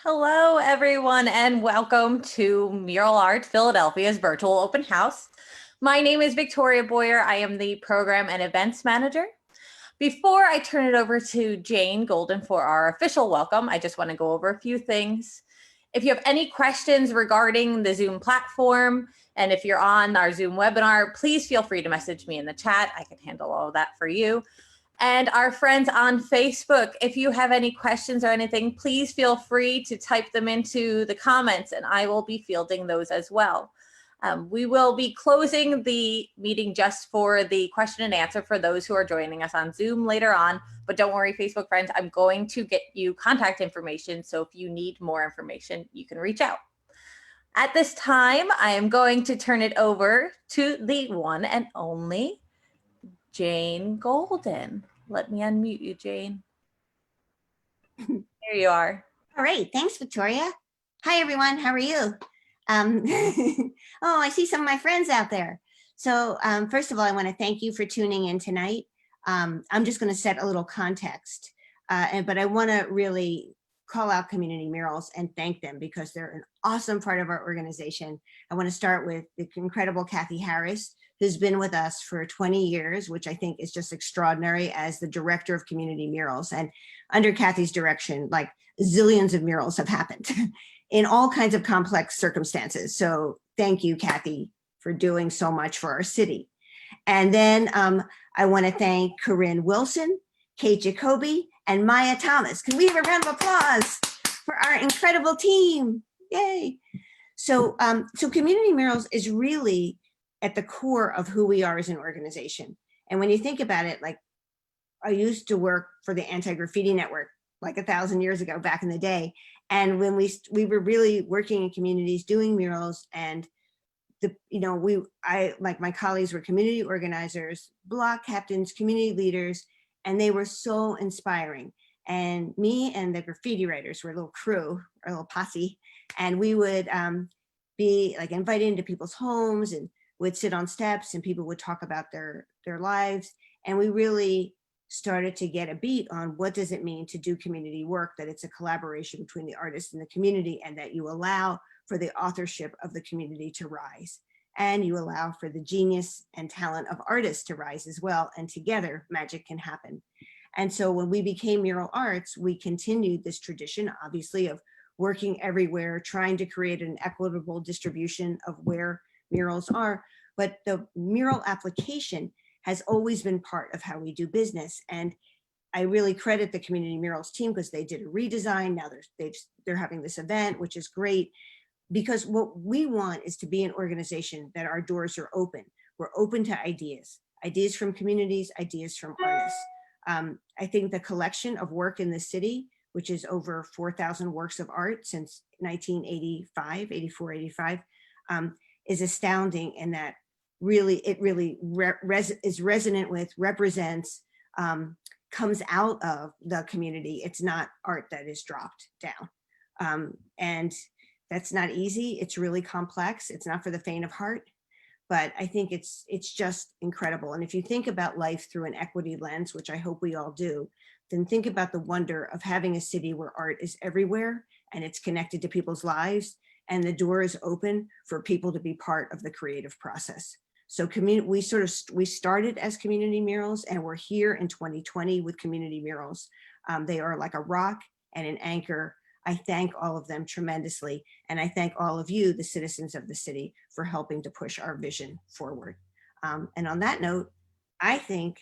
Hello, everyone, and welcome to Mural Arts Philadelphia's virtual open house. My name is Victoria Boyer. I am the program and events manager. Before I turn it over to Jane Golden for our official welcome, I just want to go over a few things. If you have any questions regarding the Zoom platform, and if you're on our Zoom webinar, please feel free to message me in the chat. I can handle all of that for you. And our friends on Facebook, if you have any questions or anything, please feel free to type them into the comments and I will be fielding those as well. We will be closing the meeting just for the question and answer for those who are joining us on Zoom later on. But don't worry, Facebook friends, I'm going to get you contact information. So if you need more information, you can reach out. At this time, I am going to turn it over to the one and only Jane Golden. Let me unmute you, Jane. There you are. All right, thanks, Victoria. Hi, everyone. How are you? Oh, I see some of my friends out there. So first of all, I want to thank you for tuning in tonight. I'm just going to set a little context, but I want to really call out Community Murals and thank them because they're an awesome part of our organization. I want to start with the incredible Kathy Harris, who's been with us for 20 years, which I think is just extraordinary as the director of Community Murals. And under Kathy's direction, like zillions of murals have happened in all kinds of complex circumstances. So thank you, Kathy, for doing so much for our city. And then I want to thank Corinne Wilson, Kate Jacoby, and Maya Thomas. Can we have a round of applause for our incredible team? Yay. So, so Community Murals is really at the core of who we are as an organization. And when you think about it, like I used to work for the Anti-Graffiti Network like 1,000 years ago back in the day. And when we were really working in communities doing murals and I like my colleagues were community organizers, block captains, community leaders, and they were so inspiring. And me and the graffiti writers were a little crew, a little posse, and we would be like invited into people's homes and would sit on steps and people would talk about their lives. And we really started to get a beat on what does it mean to do community work, that it's a collaboration between the artist and the community and that you allow for the authorship of the community to rise. And you allow for the genius and talent of artists to rise as well. And together magic can happen. And so when we became Mural Arts, we continued this tradition, obviously, of working everywhere, trying to create an equitable distribution of where murals are. But the mural application has always been part of how we do business. And I really credit the Community Murals team because they did a redesign. Now they're having this event, which is great. Because what we want is to be an organization that our doors are open. We're open to ideas from communities, ideas from artists. I think the collection of work in the city, which is over 4,000 works of art since 1985, 84, 85, is astounding in that it really is resonant with, represents, comes out of the community. It's not art that is dropped down. And that's not easy. It's really complex. It's not for the faint of heart, but I think it's just incredible. And if you think about life through an equity lens, which I hope we all do, then think about the wonder of having a city where art is everywhere and it's connected to people's lives and the door is open for people to be part of the creative process. So we started as Community Murals and we're here in 2020 with Community Murals. They are like a rock and an anchor. I thank all of them tremendously. And I thank all of you, the citizens of the city, for helping to push our vision forward. And on that note, I think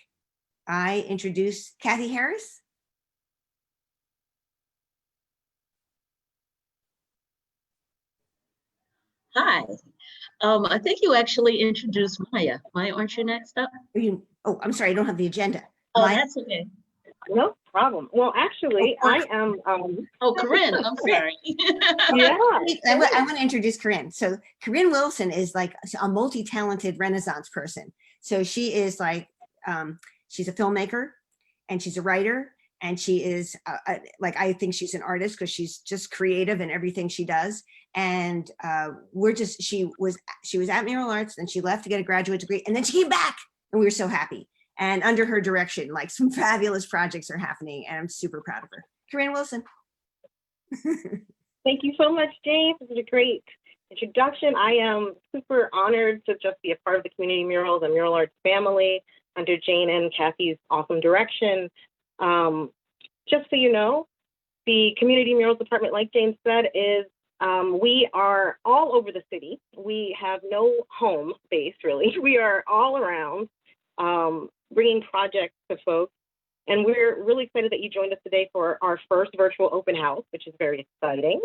I introduce Kathy Harris. Hi. I think you actually introduced Maya. Maya, aren't you next up? Oh, I'm sorry, I don't have the agenda. Oh, Maya? That's okay. No problem. Well, actually, I am. Oh, Corinne, I'm sorry. Yeah. I want to introduce Corinne. So Corinne Wilson is like a multi-talented Renaissance person. So she is like, she's a filmmaker and she's a writer and she is like, I think she's an artist because she's just creative in everything she does. And she was at Mural Arts and she left to get a graduate degree and then she came back and we were so happy. And under her direction, like some fabulous projects are happening and I'm super proud of her. Corinne Wilson. Thank you so much, James. This is a great introduction. I am super honored to just be a part of the Community Murals and Mural Arts family under Jane and Kathy's awesome direction. Just so you know, the Community Murals Department, like James said, is we are all over the city. We have no home base, really. We are all around bringing projects to folks. And we're really excited that you joined us today for our first virtual open house, which is very exciting.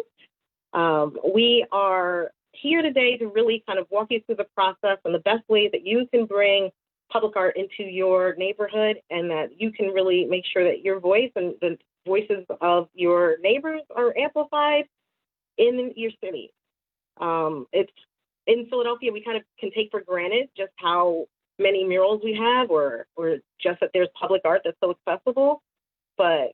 We are here today to really kind of walk you through the process and the best ways that you can bring public art into your neighborhood, and that you can really make sure that your voice and the voices of your neighbors are amplified in your city. It's in Philadelphia, we kind of can take for granted just how many murals we have, or just that there's public art that's so accessible. But,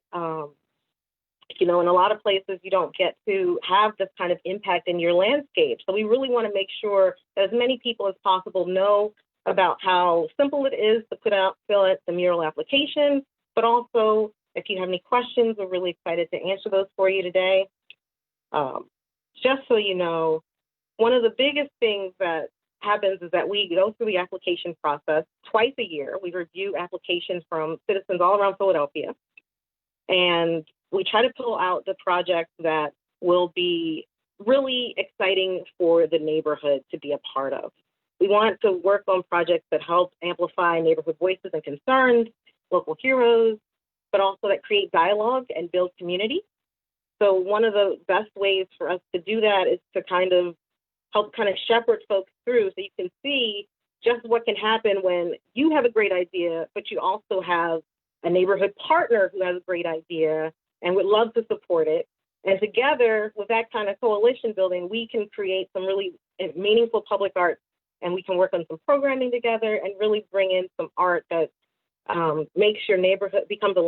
you know, in a lot of places, you don't get to have this kind of impact in your landscape. So we really want to make sure that as many people as possible know about how simple it is to fill out the mural application, but also if you have any questions, we're really excited to answer those for you today. Just so you know, one of the biggest things that happens is that we go through the application process twice a year. We review applications from citizens all around Philadelphia, and we try to pull out the projects that will be really exciting for the neighborhood to be a part of. We want to work on projects that help amplify neighborhood voices and concerns, local heroes, but also that create dialogue and build community. So one of the best ways for us to do that is to kind of help kind of shepherd folks through, so you can see just what can happen when you have a great idea, but you also have a neighborhood partner who has a great idea and would love to support it. And together with that kind of coalition building, we can create some really meaningful public art, and we can work on some programming together and really bring in some art that makes your neighborhood, becomes a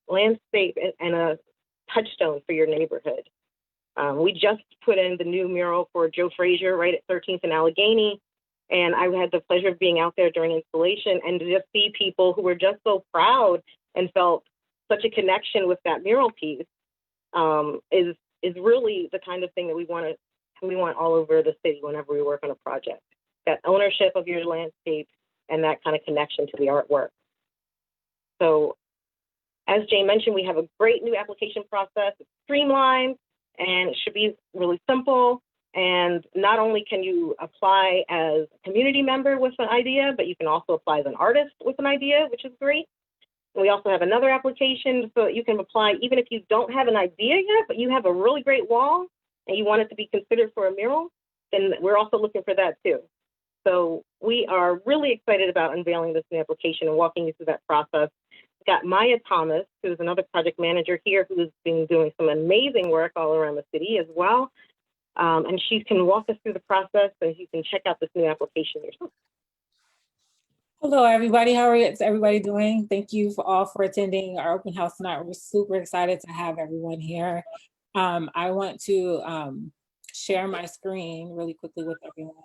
landscape and a touchstone for your neighborhood. We just put in the new mural for Joe Frazier right at 13th and Allegheny, and I had the pleasure of being out there during installation and to just see people who were just so proud and felt such a connection with that mural piece is really the kind of thing that we want all over the city whenever we work on a project. That ownership of your landscape and that kind of connection to the artwork. So as Jane mentioned, we have a great new application process. It's streamlined and it should be really simple. And not only can you apply as a community member with an idea, but you can also apply as an artist with an idea, which is great. And we also have another application so that you can apply even if you don't have an idea yet, but you have a really great wall and you want it to be considered for a mural, then we're also looking for that too. So we are really excited about unveiling this new application and walking you through that process. We've got Maya Thomas, who's another project manager here, who's been doing some amazing work all around the city as well. And she can walk us through the process, so you can check out this new application yourself. Hello, everybody. How is everybody doing? Thank you all for attending our open house tonight. We're super excited to have everyone here. I want to share my screen really quickly with everyone.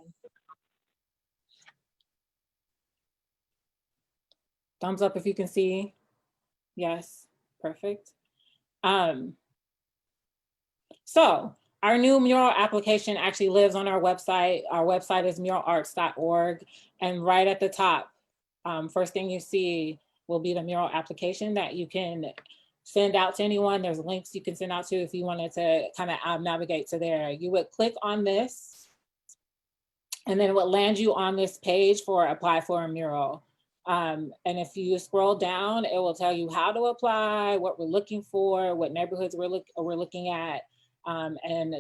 Thumbs up if you can see. Yes, perfect. So our new mural application actually lives on our website. Our website is muralarts.org, and right at the top, first thing you see will be the mural application that you can send out to anyone. There's links you can send out to if you wanted to kind of navigate to there. You would click on this, and then it would land you on this page for apply for a mural. And if you scroll down, it will tell you how to apply, what we're looking for, what neighborhoods we're looking at, and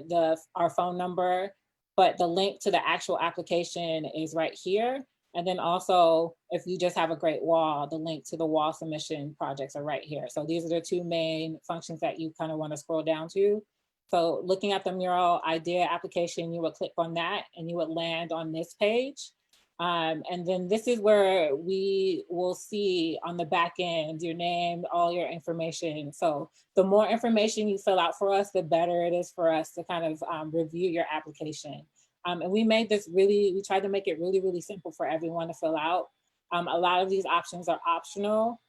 our phone number. But the link to the actual application is right here. And then also, if you just have a great wall, the link to the wall submission projects are right here. So these are the two main functions that you kind of want to scroll down to. So looking at the mural idea application, you would click on that and you would land on this page. And then this is where we will see on the back end your name, all your information. So the more information you fill out for us, the better it is for us to kind of review your application. And we made this we tried to make it really, really simple for everyone to fill out. A lot of these options are optional.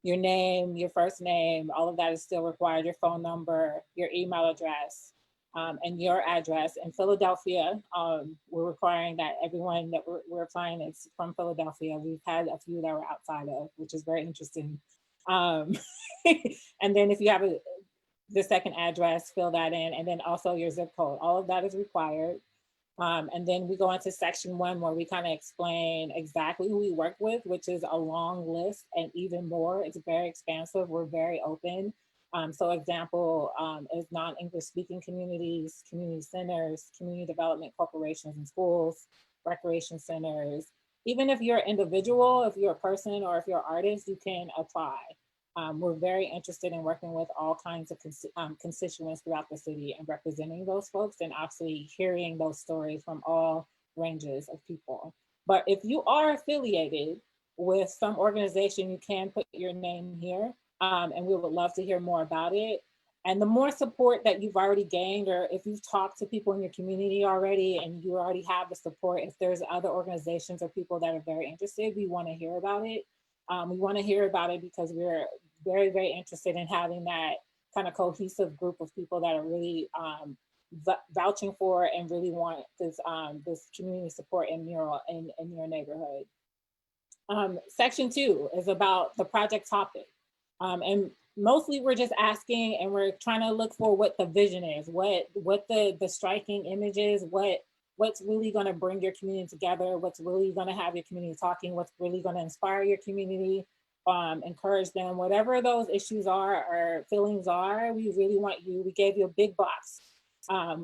your name, your first name, all of that is still required, your phone number, your email address, and your address. In Philadelphia, we're requiring that everyone that we're applying is from Philadelphia. We've had a few that were outside of, which is very interesting. And then if you have the second address, fill that in, and then also your zip code. All of that is required. And then we go into section 1 where we kind of explain exactly who we work with, which is a long list and even more. It's very expansive. We're very open. So example is non-English speaking communities, community centers, community development corporations and schools, recreation centers. Even if you're an individual, if you're a person or if you're an artist, you can apply. We're very interested in working with all kinds of constituents throughout the city and representing those folks and obviously hearing those stories from all ranges of people. But if you are affiliated with some organization, you can put your name here, and we would love to hear more about it. And the more support that you've already gained, or if you've talked to people in your community already and you already have the support, if there's other organizations or people that are very interested, we want to hear about it. We want to hear about it because we're very, very interested in having that kind of cohesive group of people that are really vouching for and really want this this community support in mural in your neighborhood. Section 2 is about the project topic. And mostly we're just asking and we're trying to look for what the vision is, what the striking image is, what's really going to bring your community together, what's really going to have your community talking, what's really going to inspire your community, encourage them, whatever those issues are or feelings are. We really want you, we gave you a big box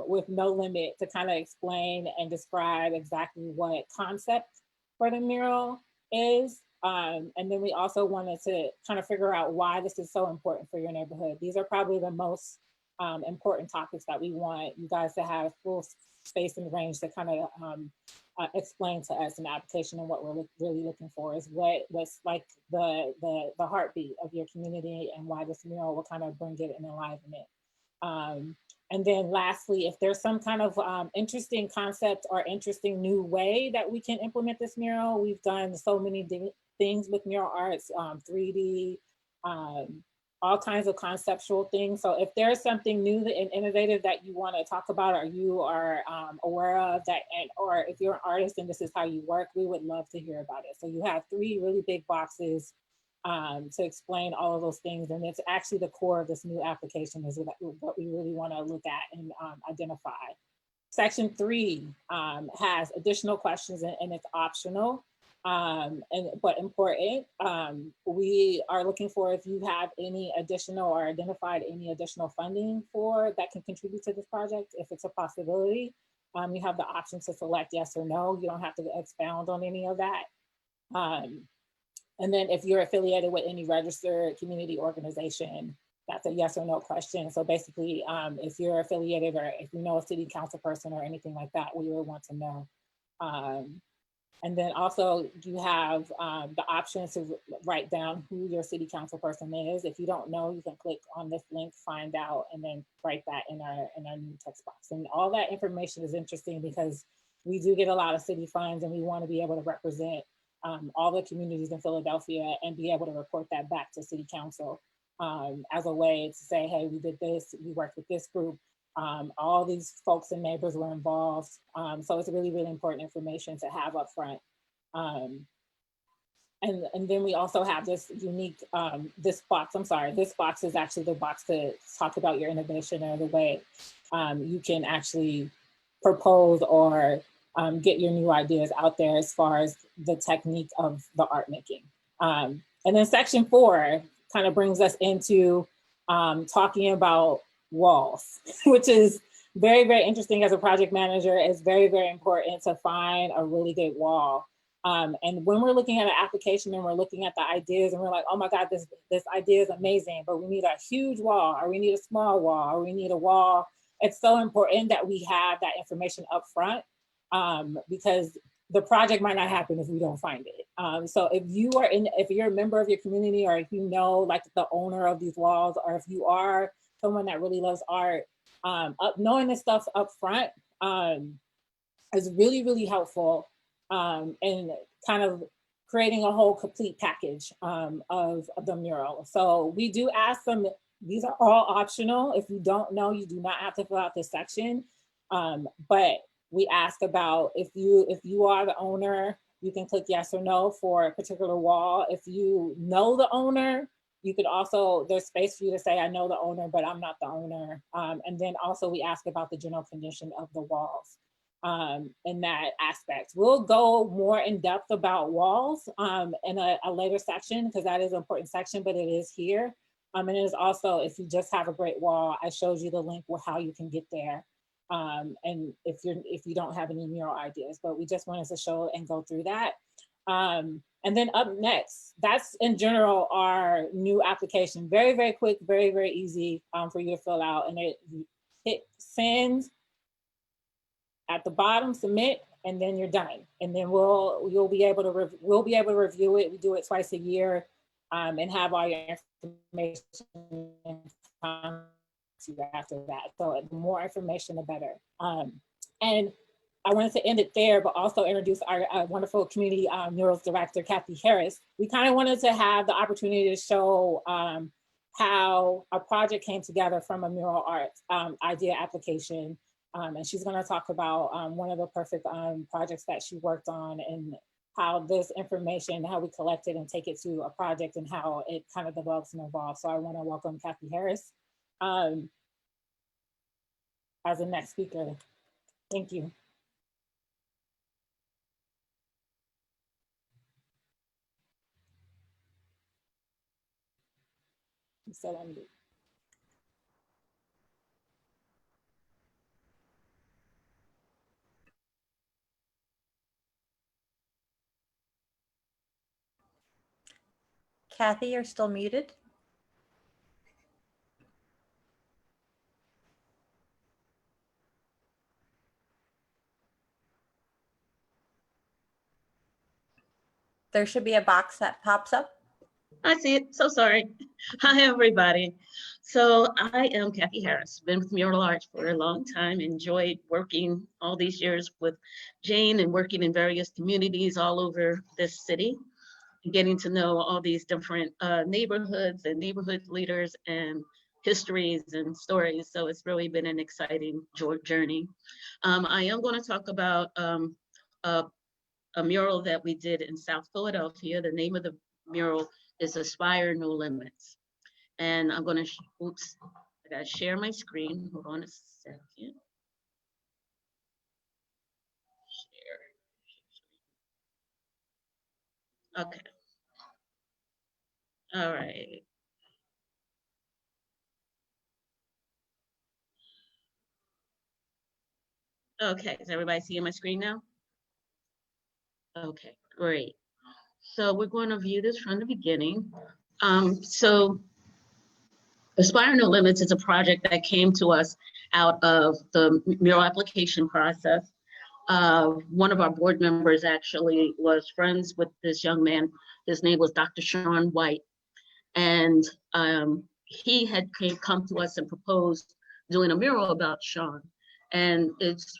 with no limit to kind of explain and describe exactly what concept for the mural is. And then we also wanted to kind of figure out why this is so important for your neighborhood. These are probably the most important topics that we want you guys to have full space and range to kind of explain to us in the application. And what we're really looking for is what's like the heartbeat of your community and why this mural will kind of bring it and enliven it. And then lastly, if there's some kind of interesting concept or interesting new way that we can implement this mural, we've done so many things with mural arts, 3D, all kinds of conceptual things. So if there's something new and innovative that you want to talk about or you are aware of that, or if you're an artist and this is how you work, we would love to hear about it. So you have 3 really big boxes to explain all of those things. And it's actually the core of this new application is what we really want to look at and identify. Section 3 has additional questions and it's optional. But important. We are looking for if you have any additional or identified any additional funding for that can contribute to this project. If it's a possibility, you have the option to select yes or no. You don't have to expound on any of that. And then if you're affiliated with any registered community organization, that's a yes or no question. So basically, if you're affiliated or if you know a city council person or anything like that, we would want to know. And then also you have the option to write down who your city council person is. If you don't know, you can click on this link, find out, and then write that in our new text box. And all that information is interesting because we do get a lot of city funds and we want to be able to represent all the communities in Philadelphia and be able to report that back to city council as a way to say, hey, we did this, we worked with this group. All these folks and neighbors were involved. So it's really, really important information to have up front. And then we also have this unique, this box is actually the box to talk about your innovation or the way you can actually propose or get your new ideas out there as far as the technique of the art making. And then section 4 kind of brings us into talking about walls, which is very, very interesting as a project manager. It's very, very important to find a really good wall. And when we're looking at an application and we're looking at the ideas and we're like, oh my God, this idea is amazing, but we need a huge wall or we need a small wall or we need a wall. It's so important that we have that information up front because the project might not happen if we don't find it. So if you're a member of your community or if you know like the owner of these walls or if you are someone that really loves art, knowing this stuff up front is really, really helpful and kind of creating a whole complete package of the mural. So we do ask them, these are all optional. If you don't know, you do not have to fill out this section. But we ask about if you are the owner, you can click yes or no for a particular wall. If you know the owner, you could also, there's space for you to say, I know the owner, but I'm not the owner. And then also we ask about the general condition of the walls in that aspect. We'll go more in depth about walls in a later section, because that is an important section, but it is here. And it is also, if you just have a great wall, I showed you the link with how you can get there. And if you don't have any mural ideas, but we just wanted to show and go through that. And then up next, that's in general our new application. Very, very quick, very, very easy for you to fill out. And you hit send at the bottom, submit, and then you're done. And then we'll be able to review it. We do it twice a year and have all your information after that. So the more information, the better. And I wanted to end it there, but also introduce our wonderful community murals director, Kathy Harris. We kind of wanted to have the opportunity to show how a project came together from a mural arts idea application. And she's going to talk about one of the perfect projects that she worked on, and how this information, how we collect it and take it to a project, and how it kind of develops and evolves. So I want to welcome Kathy Harris as the next speaker. Thank you. So Kathy, you're still muted. There should be a box that pops up. I see it. So sorry. Hi, everybody. So I am Kathy Harris. Been with Mural Arts for a long time. Enjoyed working all these years with Jane and working in various communities all over this city, and getting to know all these different neighborhoods and neighborhood leaders and histories and stories. So it's really been an exciting journey. I am going to talk about a mural that we did in South Philadelphia. The name of the mural is Aspire No Limits. And I'm gonna, oops, I gotta share my screen. Hold on a second. Share. Okay. All right. Okay, is everybody seeing my screen now? Okay, great. So we're going to view this from the beginning. So Aspire No Limits is a project that came to us out of the mural application process. One of our board members actually was friends with this young man. His name was Dr. Sean White. And he had come to us and proposed doing a mural about Sean. And it's,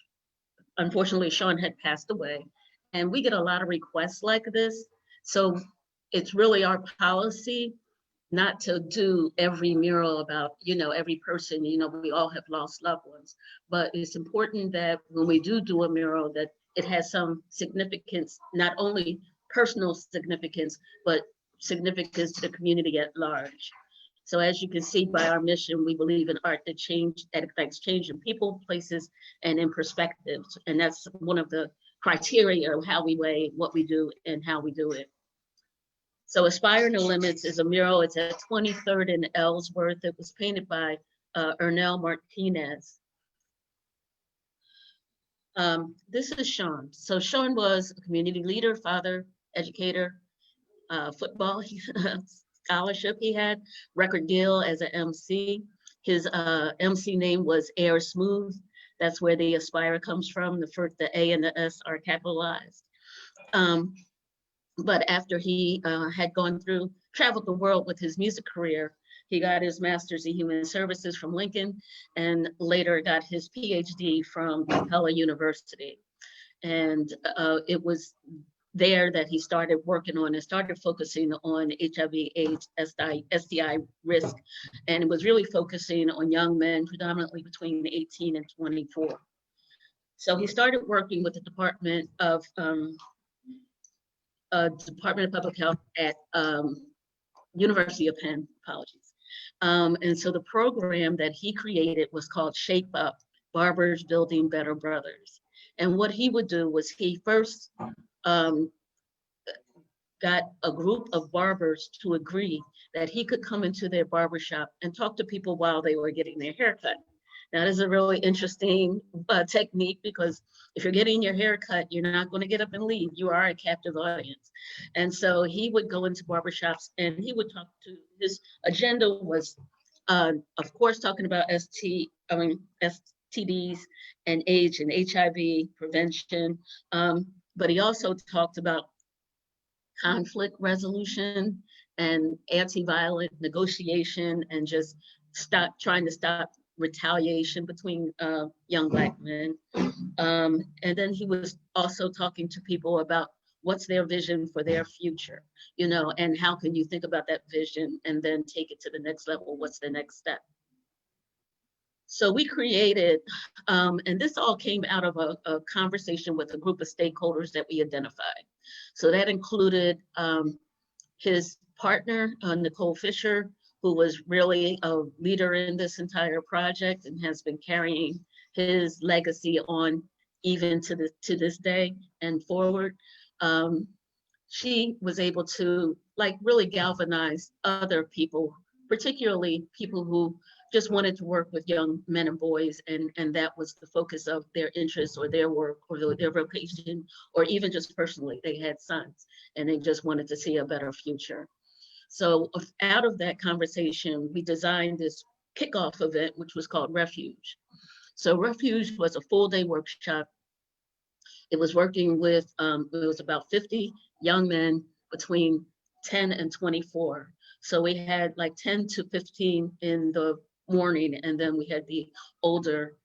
unfortunately, Sean had passed away. And we get a lot of requests like this. So it's really our policy not to do every mural about, every person, we all have lost loved ones. But it's important that when we do a mural, that it has some significance, not only personal significance, but significance to the community at large. So as you can see by our mission, we believe in art that affects change in people, places, and in perspectives. And that's one of the criteria of how we weigh what we do and how we do it. So Aspire No Limits is a mural. It's at 23rd and Ellsworth. It was painted by Ernell Martinez. This is Sean. So Sean was a community leader, father, educator, football scholarship he had, record deal as an MC. His MC name was Air Smooth. That's where the Aspire comes from. The A and the S are capitalized. But after he had traveled the world with his music career, he got his master's in human services from Lincoln, and later got his PhD from Capella University. And it was there that he started working on and started focusing on HIV/AIDS, STI risk, and it was really focusing on young men, predominantly between 18 and 24. So he started working with the Department of Public Health at University of Penn, apologies. And so the program that he created was called Shape Up, Barbers Building Better Brothers. And what he would do was he first got a group of barbers to agree that he could come into their barbershop and talk to people while they were getting their haircut. Now, this is a really interesting technique, because if you're getting your hair cut, you're not going to get up and leave. You are a captive audience. And so he would go into barbershops and he would talk to, his agenda was, of course, talking about STDs and AIDS and HIV prevention. But he also talked about conflict resolution and anti-violent negotiation, and just trying to stop retaliation between young Black men. And then he was also talking to people about what's their vision for their future, you know, and how can you think about that vision and then take it to the next level? What's the next step? So we created, and this all came out of a conversation with a group of stakeholders that we identified. So that included his partner, Nicole Fisher, who was really a leader in this entire project and has been carrying his legacy on even to this day and forward. She was able to really galvanize other people, particularly people who just wanted to work with young men and boys, and that was the focus of their interests or their work or their vocation, or even just personally, they had sons and they just wanted to see a better future. So out of that conversation, we designed this kickoff event, which was called Refuge. So Refuge was a full-day workshop. It was working with, it was about 50 young men between 10 and 24. So we had 10 to 15 in the morning, and then we had the older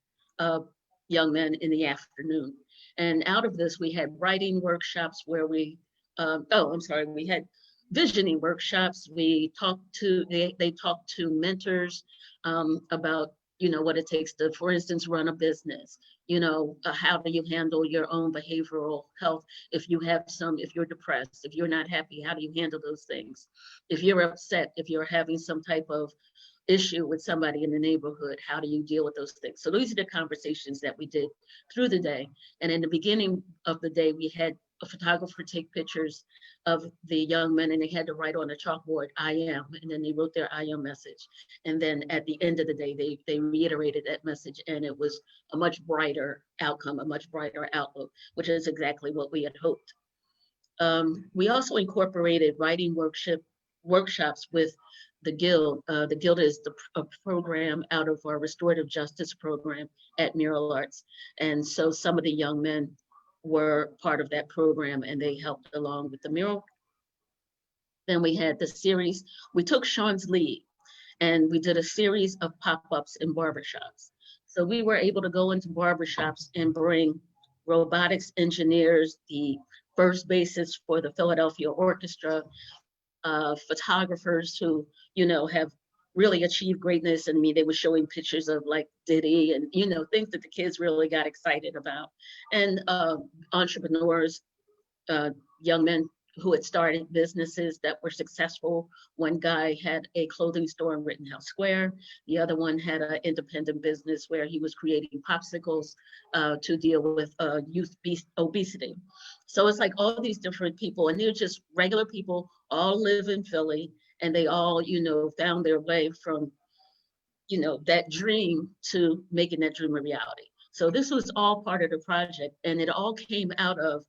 young men in the afternoon. And out of this, we had writing workshops where we had visioning workshops. We talked to, they talked to mentors about, what it takes to, for instance, run a business. How do you handle your own behavioral health? If you're depressed, if you're not happy, how do you handle those things? If you're upset, if you're having some type of issue with somebody in the neighborhood, how do you deal with those things? So these are the conversations that we did through the day. And in the beginning of the day, we had a photographer take pictures of the young men, and they had to write on a chalkboard, I am, and then they wrote their I am message. And then at the end of the day, they reiterated that message, and it was a much brighter outcome, a much brighter outlook, which is exactly what we had hoped. We also incorporated writing workshops with the Guild. The Guild is a program out of our restorative justice program at Mural Arts. And so some of the young men were part of that program, and they helped along with the mural. Then we had the series, we took Sean's lead, and we did a series of pop-ups in barbershops. So we were able to go into barbershops and bring robotics engineers, the first bassist for the Philadelphia Orchestra, photographers who, have really achieved greatness. And they were showing pictures of Diddy and, things that the kids really got excited about. And entrepreneurs, young men who had started businesses that were successful. One guy had a clothing store in Rittenhouse Square. The other one had an independent business where he was creating popsicles to deal with youth obesity. So it's all these different people, and they're just regular people, all live in Philly, and they all, found their way from, that dream to making that dream a reality. So this was all part of the project, and it all came out of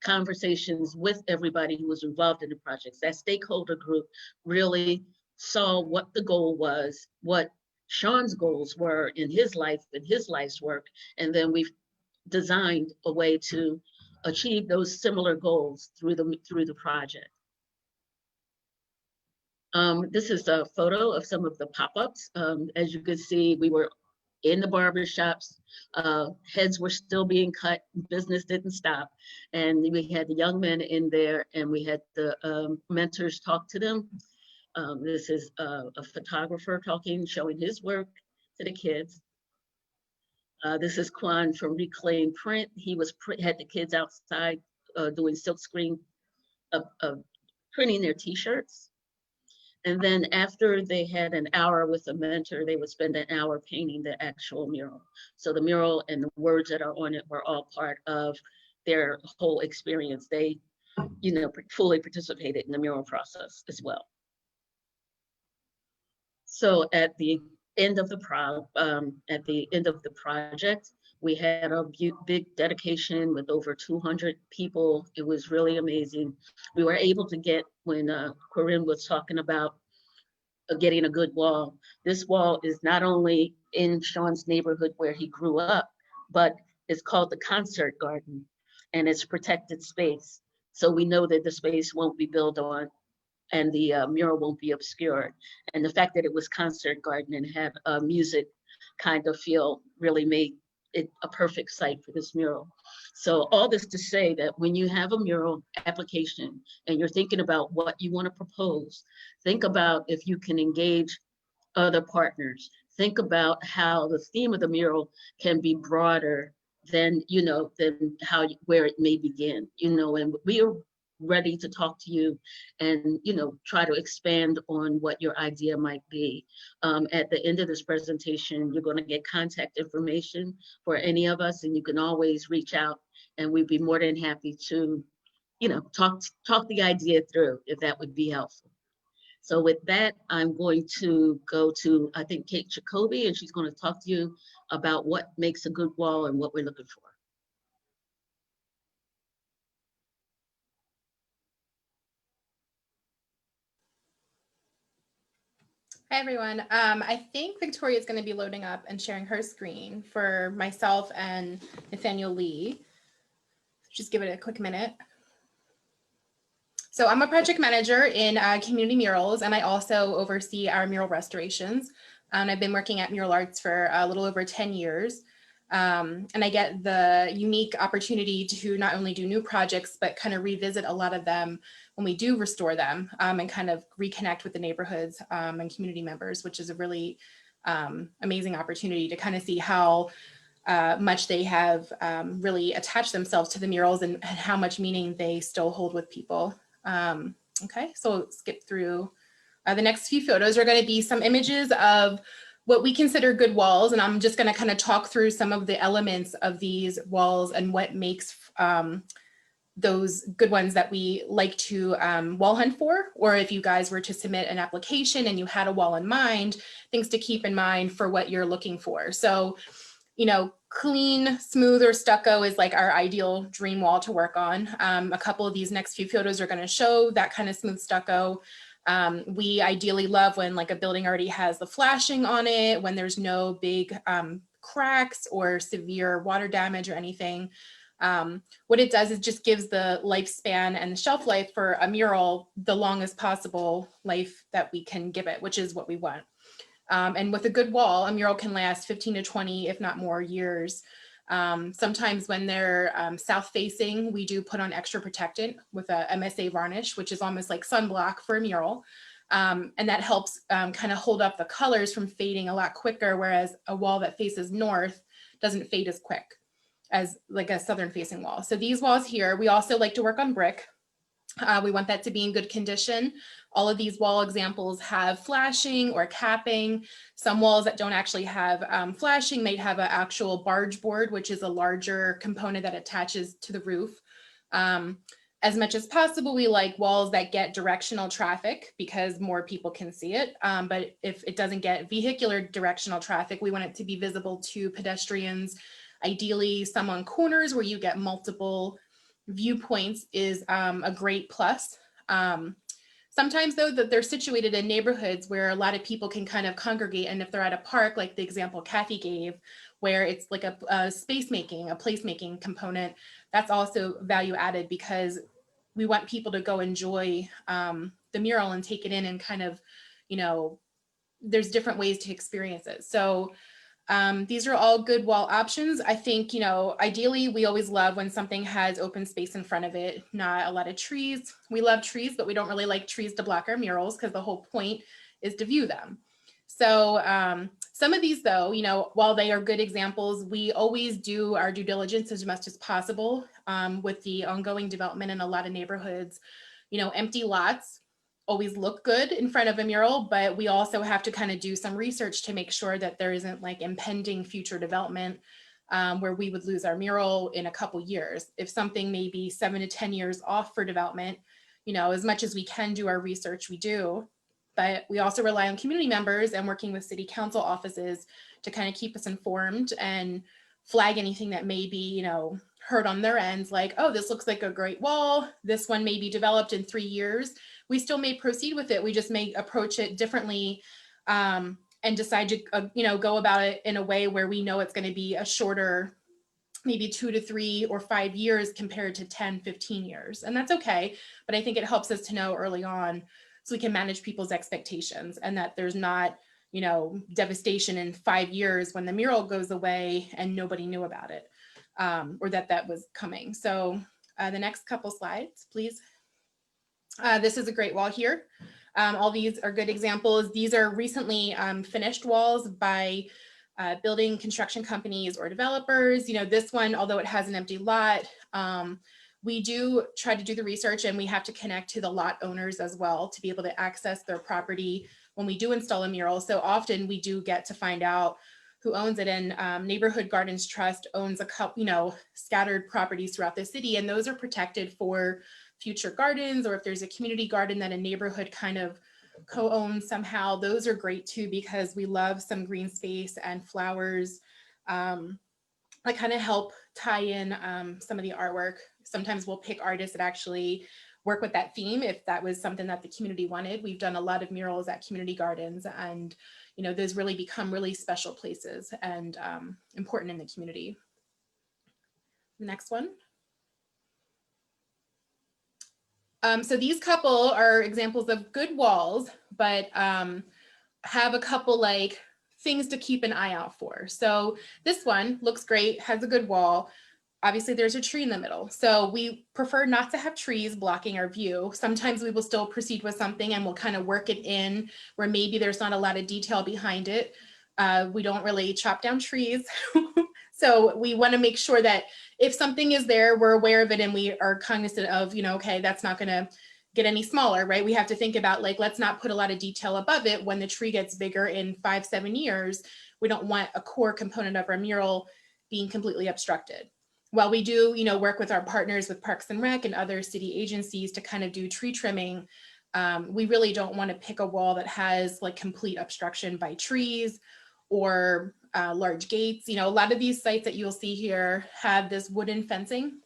conversations with everybody who was involved in the projects. That stakeholder group really saw what the goal was, what Sean's goals were in his life and his life's work, and then we've designed a way to achieve those similar goals through the project. This is a photo of some of the pop-ups. As you can see, we were in the barbershops. Heads were still being cut, business didn't stop. And we had the young men in there and we had the mentors talk to them. This is a photographer talking, showing his work to the kids. This is Quan from Reclaim Print. He had the kids outside doing silk screen, printing their t-shirts. And then after they had an hour with a mentor, they would spend an hour painting the actual mural. So the mural and the words that are on it were all part of their whole experience. They, fully participated in the mural process as well. So at the end of the project, we had a big dedication with over 200 people. It was really amazing. We were able to get, when Corinne was talking about getting a good wall, this wall is not only in Sean's neighborhood where he grew up, but it's called the Concert Garden, and it's protected space. So we know that the space won't be built on and the mural won't be obscured. And the fact that it was Concert Garden and had a music kind of feel really made it a perfect site for this mural. So all this to say that when you have a mural application and you're thinking about what you want to propose, think about if you can engage other partners. Think about how the theme of the mural can be broader than, than where it may begin, and we are ready to talk to you and, try to expand on what your idea might be. At the end of this presentation, you're going to get contact information for any of us, and you can always reach out and we'd be more than happy to, talk the idea through if that would be helpful. So with that, I'm going to go to, I think, Kate Jacoby, and she's going to talk to you about what makes a good wall and what we're looking for. Hi, everyone. I think Victoria is going to be loading up and sharing her screen for myself and Nathaniel Lee. Just give it a quick minute. So I'm a project manager in community murals, and I also oversee our mural restorations. I've been working at Mural Arts for a little over 10 years. And I get the unique opportunity to not only do new projects, but kind of revisit a lot of them when we do restore them, and kind of reconnect with the neighborhoods and community members, which is a really amazing opportunity to kind of see how much they have really attached themselves to the murals and how much meaning they still hold with people. Okay, so we'll skip through. The next few photos are going to be some images of what we consider good walls, and I'm just going to kind of talk through some of the elements of these walls and what makes those good ones that we like to wall hunt for, or if you guys were to submit an application and you had a wall in mind, things to keep in mind for what you're looking for. So, clean, smooth, or stucco is like our ideal dream wall to work on. A couple of these next few photos are going to show that kind of smooth stucco. We ideally love when like a building already has the flashing on it, when there's no big cracks or severe water damage or anything. What it does is just gives the lifespan and the shelf life for a mural the longest possible life that we can give it, which is what we want. And with a good wall, a mural can last 15 to 20, if not more, years. Sometimes when they're south facing, we do put on extra protectant with a MSA varnish, which is almost like sunblock for a mural. And that helps kind of hold up the colors from fading a lot quicker, whereas a wall that faces north doesn't fade as quick as like a southern facing wall. So these walls here, we also like to work on brick. We want that to be in good condition. All of these wall examples have flashing or capping. Some walls that don't actually have flashing may have an actual barge board, which is a larger component that attaches to the roof. As much as possible, we like walls that get directional traffic because more people can see it. But if it doesn't get vehicular directional traffic, we want it to be visible to pedestrians. Ideally, some on corners where you get multiple viewpoints is a great plus. Sometimes though that they're situated in neighborhoods where a lot of people can kind of congregate, and if they're at a park, like the example Kathy gave, where it's like a space making, a place making component, that's also value added because we want people to go enjoy the mural and take it in and kind of, there's different ways to experience it. So These are all good wall options. I think, you know, ideally we always love when something has open space in front of it, not a lot of trees. We love trees, but we don't really like trees to block our murals because the whole point is to view them. So some of these though, you know, while they are good examples, we always do our due diligence as much as possible with the ongoing development in a lot of neighborhoods. You know, empty lots always look good in front of a mural, but we also have to kind of do some research to make sure that there isn't like impending future development where we would lose our mural in a couple years. If something may be 7 to 10 years off for development, you know, as much as we can do our research, we do. But we also rely on community members and working with city council offices to kind of keep us informed and flag anything that may be, you know, heard on their ends, like, oh, this looks like a great wall. This one may be developed in 3 years. We still may proceed with it. We just may approach it differently and decide to, you know, go about it in a way where we know it's going to be a shorter, maybe 2 to 3 or 5 years compared to 10, 15 years. And that's okay. But I think it helps us to know early on so we can manage people's expectations and that there's not, you know, devastation in 5 years when the mural goes away and nobody knew about it or that was coming. So the next couple slides, please. This is a great wall here. All these are good examples. These are recently finished walls by building construction companies or developers. You know, this one, although it has an empty lot, we do try to do the research and we have to connect to the lot owners as well to be able to access their property when we do install a mural. So often we do get to find out who owns it, and Neighborhood Gardens Trust owns a couple, you know, scattered properties throughout the city, and those are protected for future gardens, or if there's a community garden that a neighborhood kind of co-owns somehow, those are great too, because we love some green space and flowers that kind of help tie in some of the artwork. Sometimes we'll pick artists that actually work with that theme if that was something that the community wanted. We've done a lot of murals at community gardens, and you know, those really become really special places and important in the community. The next one. So these couple are examples of good walls, but have a couple like things to keep an eye out for. So this one looks great, has a good wall. Obviously there's a tree in the middle. So we prefer not to have trees blocking our view. Sometimes we will still proceed with something and we'll kind of work it in where maybe there's not a lot of detail behind it. We don't really chop down trees. So we want to make sure that if something is there, we're aware of it and we are cognizant of, you know, okay, that's not going to get any smaller, right? We have to think about like, let's not put a lot of detail above it. When the tree gets bigger in 5, 7 years, we don't want a core component of our mural being completely obstructed. While we do, you know, work with our partners with Parks and Rec and other city agencies to kind of do tree trimming, we really don't want to pick a wall that has like complete obstruction by trees or large gates. You know, a lot of these sites that you'll see here have this wooden fencing,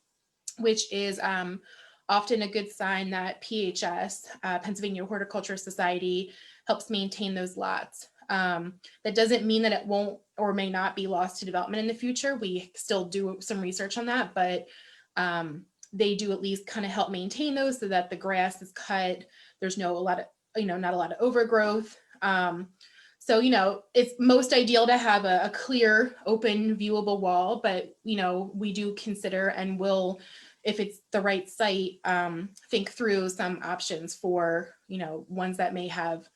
which is often a good sign that PHS, Pennsylvania Horticulture Society, helps maintain those lots. That doesn't mean that it won't or may not be lost to development in the future. We still do some research on that, but they do at least kind of help maintain those so that the grass is cut. There's not a lot of overgrowth. So, you know, it's most ideal to have a clear, open, viewable wall, but, you know, we do consider and will, if it's the right site, think through some options for, you know, ones that may have,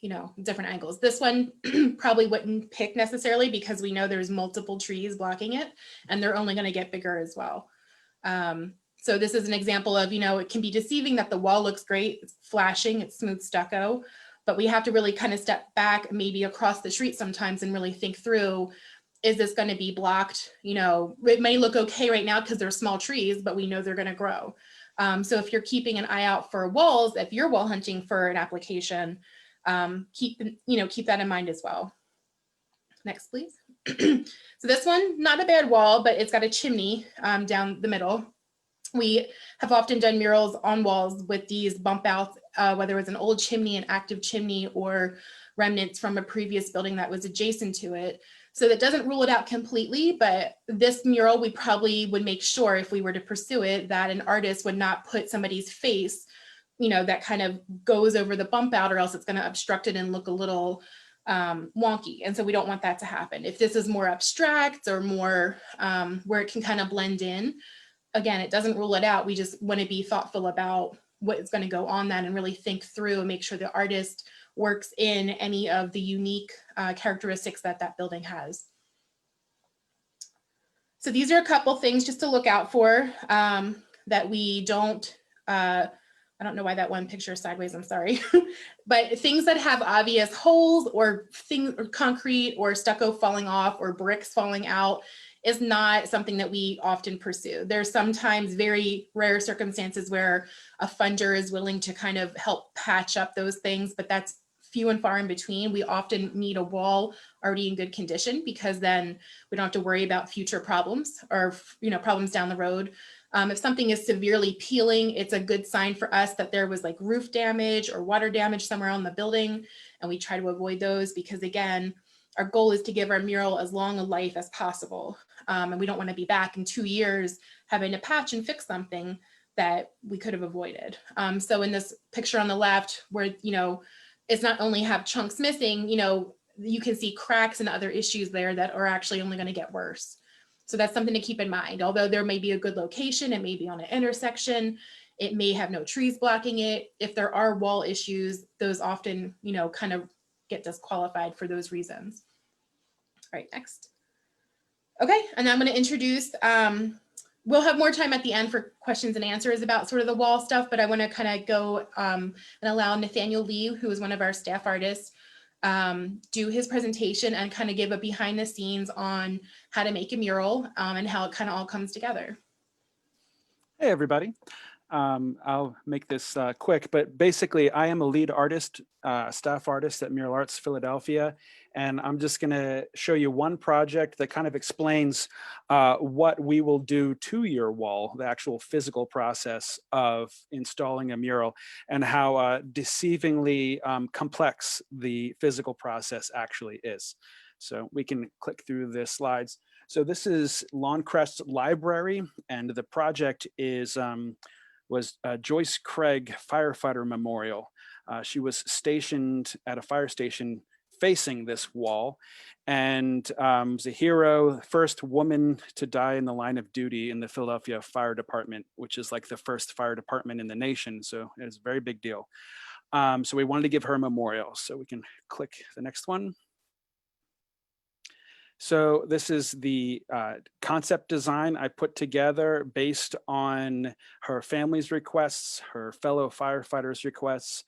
you know, different angles. This one probably wouldn't pick necessarily because we know there's multiple trees blocking it and they're only going to get bigger as well. So this is an example of, you know, it can be deceiving that the wall looks great, it's flashing, it's smooth stucco, but we have to really kind of step back maybe across the street sometimes and really think through, is this going to be blocked? You know, it may look okay right now because they're small trees, but we know they're going to grow. So if you're keeping an eye out for walls, if you're wall hunting for an application, keep that in mind as well. Next, please. So this one, not a bad wall, but it's got a chimney down the middle. We have often done murals on walls with these bump outs, whether it's an old chimney, an active chimney, or remnants from a previous building that was adjacent to it. So that doesn't rule it out completely, but this mural, we probably would make sure if we were to pursue it, that an artist would not put somebody's face, you know, that kind of goes over the bump out, or else it's going to obstruct it and look a little wonky. And so we don't want that to happen. If this is more abstract or more where it can kind of blend in, again, it doesn't rule it out. We just want to be thoughtful about what is going to go on that and really think through and make sure the artist works in any of the unique characteristics that that building has. So these are a couple things just to look out for that we don't, I don't know why that one picture is sideways, I'm sorry. But things that have obvious holes or things or concrete or stucco falling off or bricks falling out is not something that we often pursue. There's sometimes very rare circumstances where a funder is willing to kind of help patch up those things, but that's few and far in between. We often need a wall already in good condition because then we don't have to worry about future problems or problems down the road. If something is severely peeling, it's a good sign for us that there was like roof damage or water damage somewhere on the building. And we try to avoid those because again, our goal is to give our mural as long a life as possible. And we don't want to be back in 2 years having to patch and fix something that we could have avoided. So in this picture on the left where, it's not only have chunks missing, you can see cracks and other issues there that are actually only going to get worse. So that's something to keep in mind. Although there may be a good location, it may be on an intersection, it may have no trees blocking it. If there are wall issues, those often, kind of get disqualified for those reasons. All right, next. Okay, and I'm going to introduce, we'll have more time at the end for questions and answers about sort of the wall stuff, but I want to kind of go and allow Nathaniel Lee, who is one of our staff artists, do his presentation and kind of give a behind the scenes on how to make a mural and how it kind of all comes together. Hey, everybody. I'll make this quick, but basically I am a lead artist, staff artist at Mural Arts Philadelphia, and I'm just going to show you one project that kind of explains what we will do to your wall, the actual physical process of installing a mural, and how deceivingly complex the physical process actually is. So we can click through the slides. So this is Lawncrest Library, and the project is was Joyce Craig Firefighter Memorial. She was stationed at a fire station facing this wall and was a hero, first woman to die in the line of duty in the Philadelphia Fire Department, which is like the first fire department in the nation. So it's a very big deal. So we wanted to give her a memorial. So we can click the next one. So this is the concept design I put together based on her family's requests, her fellow firefighters' requests.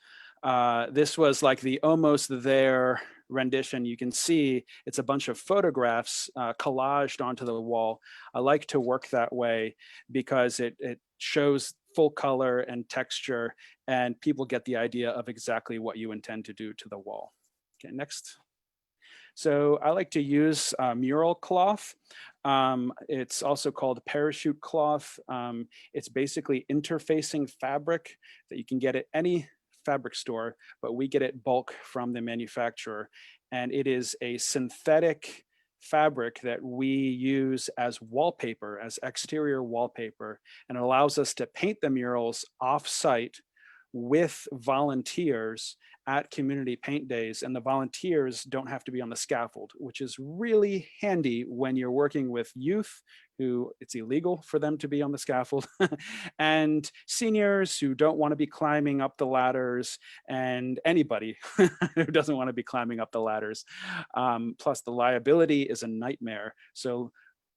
This was like the almost there rendition. You can see it's a bunch of photographs collaged onto the wall. I like to work that way because it shows full color and texture, and people get the idea of exactly what you intend to do to the wall. Okay, next. So I like to use mural cloth. It's also called parachute cloth. It's basically interfacing fabric that you can get at any fabric store, but we get it bulk from the manufacturer. And it is a synthetic fabric that we use as wallpaper, as exterior wallpaper, and it allows us to paint the murals off-site with volunteers at community paint days, and the volunteers don't have to be on the scaffold, which is really handy when you're working with youth who it's illegal for them to be on the scaffold, and seniors who don't want to be climbing up the ladders, and anybody who doesn't want to be climbing up the ladders. Plus the liability is a nightmare. So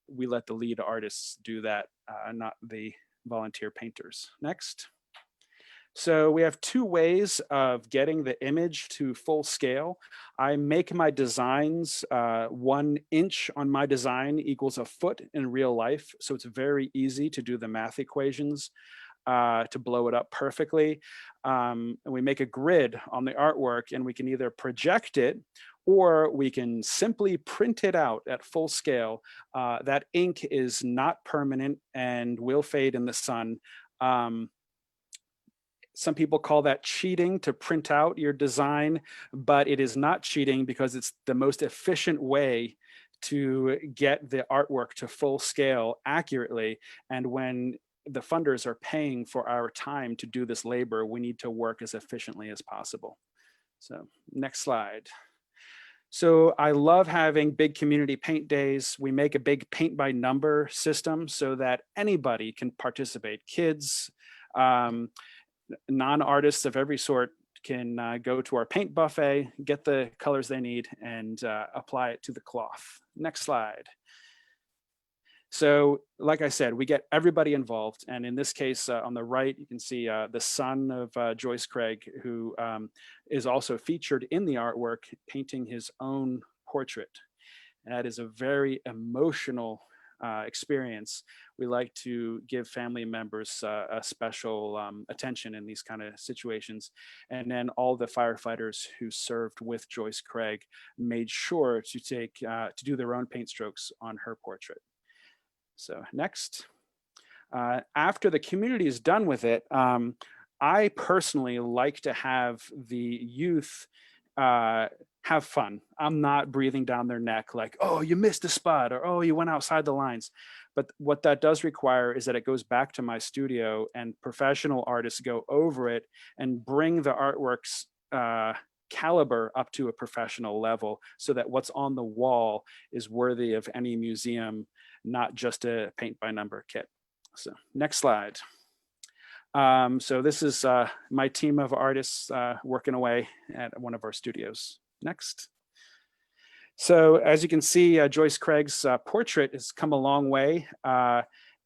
we let the lead artists do that, not the volunteer painters. Next. So we have two ways of getting the image to full scale. I make my designs, 1 inch on my design equals a foot in real life. So it's very easy to do the math equations to blow it up perfectly. And we make a grid on the artwork, and we can either project it or we can simply print it out at full scale. That ink is not permanent and will fade in the sun. Some people call that cheating to print out your design, but it is not cheating because it's the most efficient way to get the artwork to full scale accurately. And when the funders are paying for our time to do this labor, we need to work as efficiently as possible. So next slide. So I love having big community paint days. We make a big paint by number system so that anybody can participate. Kids, non-artists of every sort can go to our paint buffet, get the colors they need, and apply it to the cloth. Next slide. So like I said, we get everybody involved. And in this case, on the right, you can see the son of Joyce Craig, who is also featured in the artwork, painting his own portrait. And that is a very emotional experience. We like to give family members a special attention in these kind of situations. And then all the firefighters who served with Joyce Craig made sure to do their own paint strokes on her portrait. So next, after the community is done with it, I personally like to have the youth have fun. I'm not breathing down their neck like, oh, you missed a spot, or oh, you went outside the lines. But what that does require is that it goes back to my studio and professional artists go over it and bring the artworks caliber up to a professional level so that what's on the wall is worthy of any museum, not just a paint by number kit. So next slide. So this is my team of artists working away at one of our studios. Next. So as you can see, Joyce Craig's portrait has come a long way.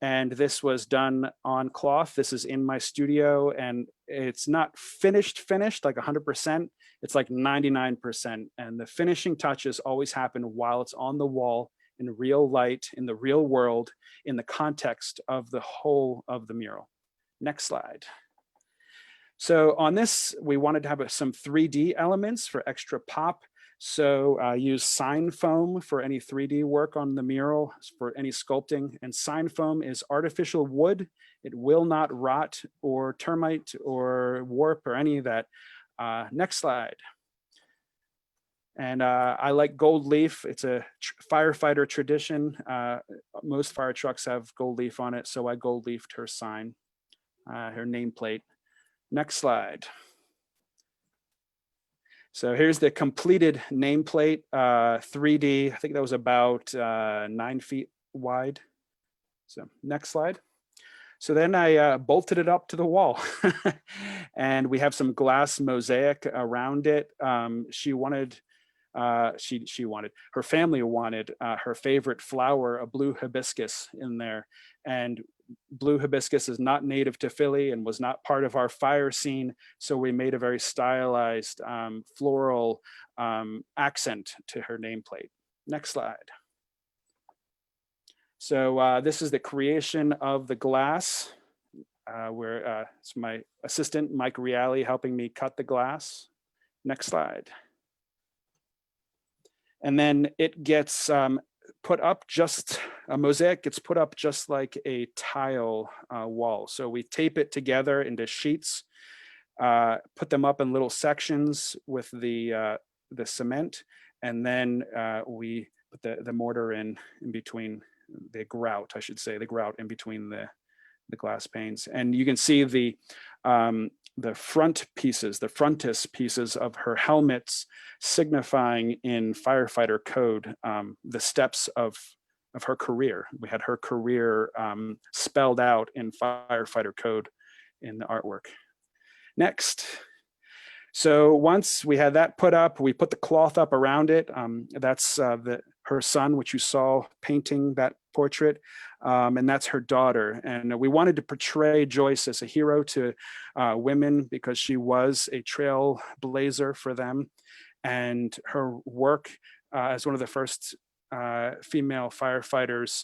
And this was done on cloth. This is in my studio, and it's not finished like 100%. It's like 99%. And the finishing touches always happen while it's on the wall in real light, in the real world, in the context of the whole of the mural. Next slide. So on this, we wanted to have some 3D elements for extra pop. So use sign foam for any 3D work on the mural, for any sculpting. And sign foam is artificial wood. It will not rot or termite or warp or any of that. Next slide. And I like gold leaf. It's a firefighter tradition. Most fire trucks have gold leaf on it. So I gold leafed her sign, her nameplate. Next slide. So here's the completed nameplate, 3D. I think that was about 9 feet wide. So next slide. So then I bolted it up to the wall and we have some glass mosaic around it. Her family wanted her favorite flower, a blue hibiscus, in there. And blue hibiscus is not native to Philly and was not part of our fire scene. So we made a very stylized floral accent to her nameplate. Next slide. So this is the creation of the glass where it's my assistant, Mike Reale, helping me cut the glass. Next slide. And then it gets put up a mosaic gets put up just like a tile wall. So we tape it together into sheets, put them up in little sections with the cement, and then we put the mortar in between, the grout, I should say, the grout in between the glass panes. And you can see the front pieces, the frontis pieces of her helmets, signifying in firefighter code the steps of her career. We had her career spelled out in firefighter code in the artwork. Next. So once we had that put up, we put the cloth up around it. That's her son, which you saw painting that portrait, and that's her daughter. And we wanted to portray Joyce as a hero to women because she was a trailblazer for them. And her work as one of the first female firefighters,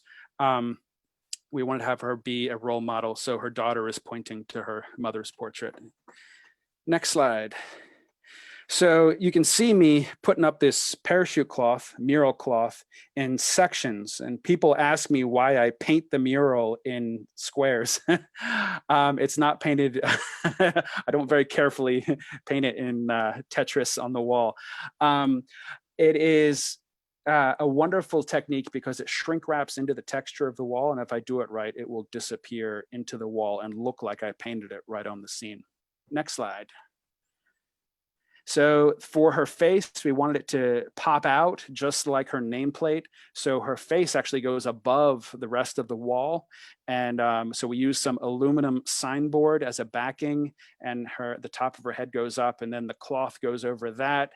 we wanted to have her be a role model. So her daughter is pointing to her mother's portrait. Next slide. So you can see me putting up this parachute cloth, mural cloth, in sections, and people ask me why I paint the mural in squares. It's not painted, I don't very carefully paint it in Tetris on the wall. It is a wonderful technique because it shrink wraps into the texture of the wall, and if I do it right, it will disappear into the wall and look like I painted it right on the scene. Next slide. So for her face, we wanted it to pop out just like her nameplate. So her face actually goes above the rest of the wall. And so we use some aluminum signboard as a backing, and the top of her head goes up, and then the cloth goes over that.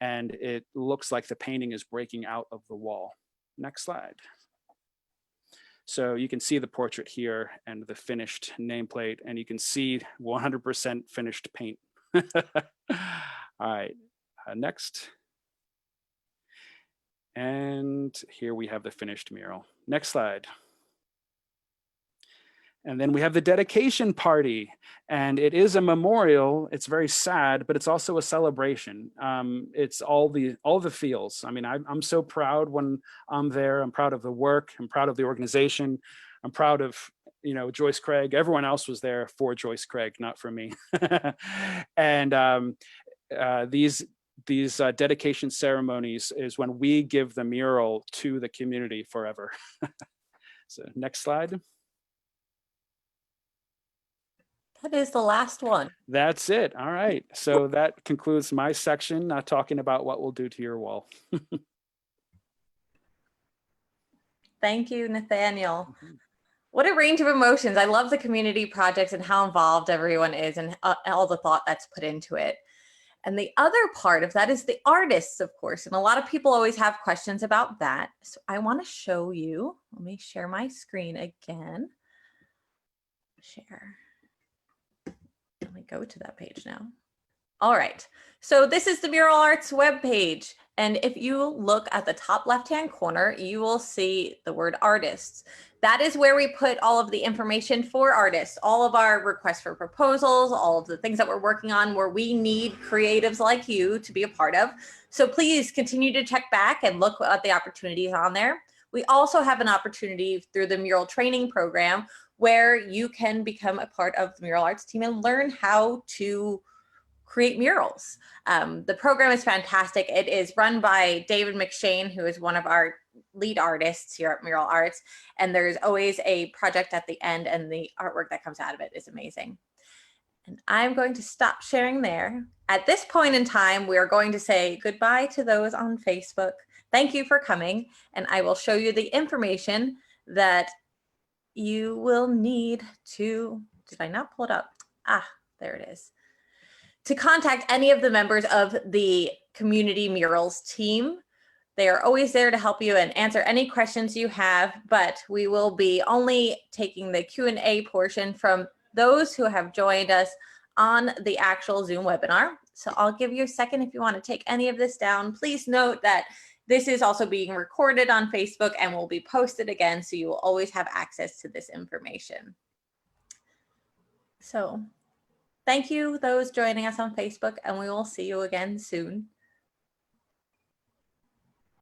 And it looks like the painting is breaking out of the wall. Next slide. So you can see the portrait here and the finished nameplate, and you can see 100% finished paint. All right, next. And here we have the finished mural. Next slide. And then we have the dedication party, and it is a memorial. It's very sad, but it's also a celebration. It's all the feels. I mean, I'm so proud when I'm there. I'm proud of the work. I'm proud of the organization. I'm proud of, you know, Joyce Craig. Everyone else was there for Joyce Craig, not for me. And these dedication ceremonies is when we give the mural to the community forever. So next slide. That is the last one. That's it. All right. So that concludes my section, talking about what we'll do to your wall. Thank you, Nathaniel. What a range of emotions. I love the community projects and how involved everyone is and all the thought that's put into it. And the other part of that is the artists, of course. And a lot of people always have questions about that. So I want to show you. Let me share my screen again. Share. Let me go to that page now. All right. So this is the Mural Arts webpage. And if you look at the top left-hand corner, you will see the word artists. That is where we put all of the information for artists, all of our requests for proposals, all of the things that we're working on where we need creatives like you to be a part of. So please continue to check back and look at the opportunities on there. We also have an opportunity through the mural training program where you can become a part of the Mural Arts team and learn how to create murals. The program is fantastic. It is run by David McShane, who is one of our lead artists here at Mural Arts. And there's always a project at the end, and the artwork that comes out of it is amazing. And I'm going to stop sharing there. At this point in time, we are going to say goodbye to those on Facebook. Thank you for coming. And I will show you the information that you will need to, did I not pull it up? Ah, there it is. To contact any of the members of the Community Murals team. They are always there to help you and answer any questions you have, but we will be only taking the Q&A portion from those who have joined us on the actual Zoom webinar. So I'll give you a second if you want to take any of this down. Please note that this is also being recorded on Facebook and will be posted again, so you will always have access to this information. So thank you, those joining us on Facebook, and we will see you again soon.